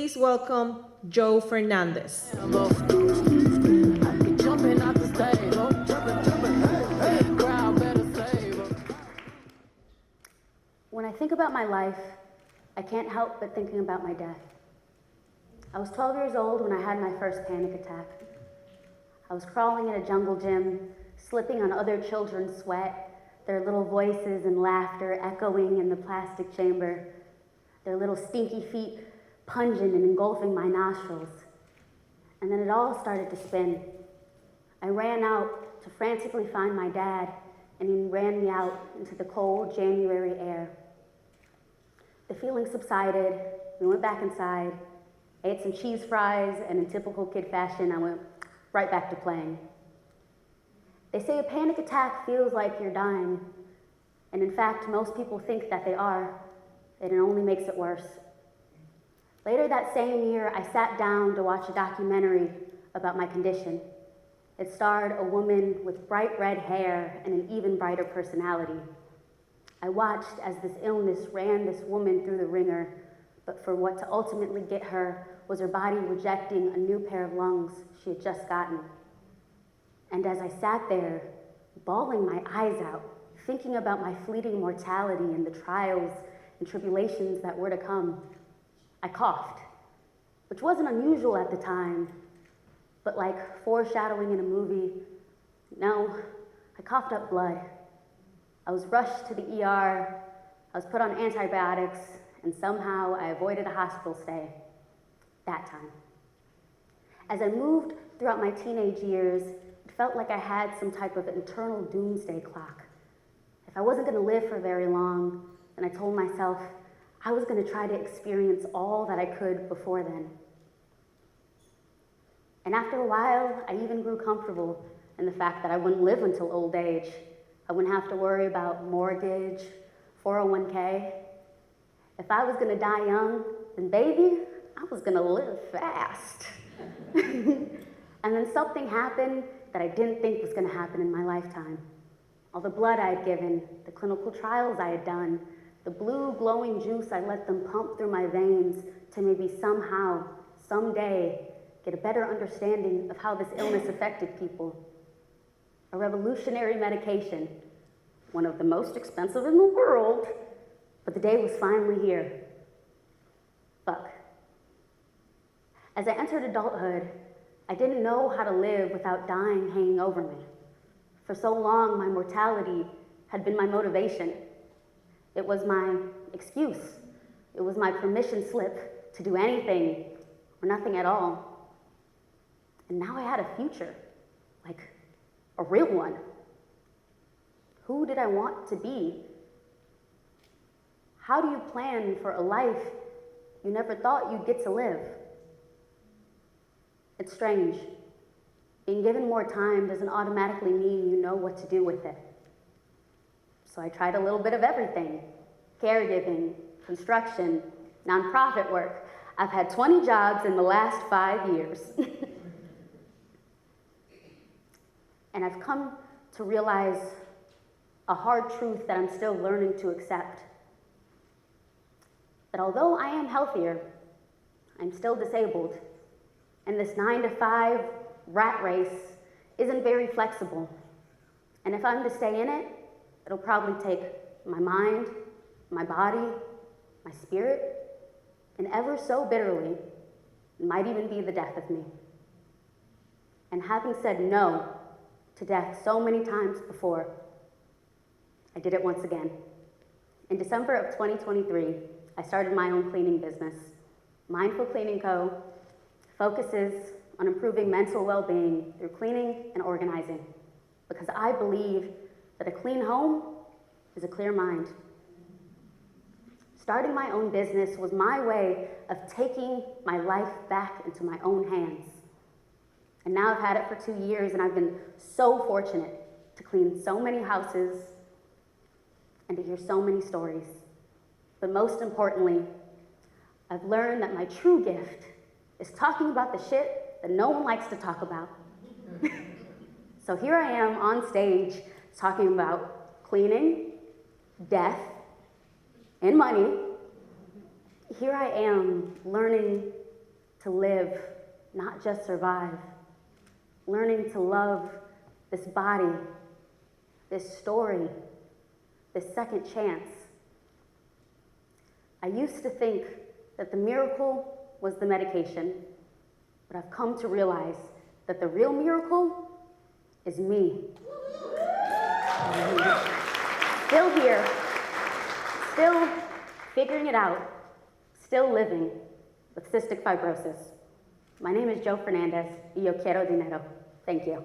please welcome Joe Fernandez. When I think about my life, I can't help but thinking about my death. I was 12 years old when I had my first panic attack. I was crawling in a jungle gym, slipping on other children's sweat, their little voices and laughter echoing in the plastic chamber, their little stinky feet pungent and engulfing my nostrils. And then it all started to spin. I ran out to frantically find my dad, and he ran me out into the cold January air. The feeling subsided, we went back inside, ate some cheese fries, and in typical kid fashion, I went right back to playing. They say a panic attack feels like you're dying, and in fact, most people think that they are, and it only makes it worse. Later that same year, I sat down to watch a documentary about my condition. It starred a woman with bright red hair and an even brighter personality. I watched as this illness ran this woman through the ringer, but for what to ultimately get her was her body rejecting a new pair of lungs she had just gotten. And as I sat there, bawling my eyes out, thinking about my fleeting mortality and the trials and tribulations that were to come, I coughed, which wasn't unusual at the time, but like foreshadowing in a movie, no, I coughed up blood. I was rushed to the ER, I was put on antibiotics, and somehow I avoided a hospital stay that time. As I moved throughout my teenage years, it felt like I had some type of internal doomsday clock. If I wasn't gonna live for very long, then I told myself I was gonna try to experience all that I could before then. And after a while, I even grew comfortable in the fact that I wouldn't live until old age. I wouldn't have to worry about mortgage, 401k. If I was gonna die young, then baby, I was gonna live fast. And then something happened that I didn't think was gonna happen in my lifetime. All the blood I had given, the clinical trials I had done, the blue glowing juice I let them pump through my veins to maybe somehow, someday, get a better understanding of how this illness affected people. A revolutionary medication, one of the most expensive in the world, but the day was finally here. Fuck. As I entered adulthood, I didn't know how to live without dying hanging over me. For so long, my mortality had been my motivation. It was my excuse. It was my permission slip to do anything or nothing at all. And now I had a future, like a real one. Who did I want to be? How do you plan for a life you never thought you'd get to live? It's strange. Being given more time doesn't automatically mean you know what to do with it. So I tried a little bit of everything: caregiving, construction, nonprofit work. I've had 20 jobs in the last 5 years. And I've come to realize a hard truth that I'm still learning to accept. That although I am healthier, I'm still disabled. And this 9-to-5 rat race isn't very flexible. And if I'm to stay in it, it'll probably take my mind, my body, my spirit, and ever so bitterly, it might even be the death of me. And having said no to death so many times before, I did it once again. In December of 2023, I started my own cleaning business. Mindful Cleaning Co. focuses on improving mental well-being through cleaning and organizing, because I believe that a clean home is a clear mind. Starting my own business was my way of taking my life back into my own hands. And now I've had it for 2 years, and I've been so fortunate to clean so many houses and to hear so many stories. But most importantly, I've learned that my true gift is talking about the shit that no one likes to talk about. So here I am on stage talking about cleaning, death, and money. Here I am learning to live, not just survive. Learning to love this body, this story, this second chance. I used to think that the miracle was the medication, but I've come to realize that the real miracle is me. Still here, still figuring it out, still living with cystic fibrosis. My name is Yo Fernandez, y yo quiero dinero. Thank you.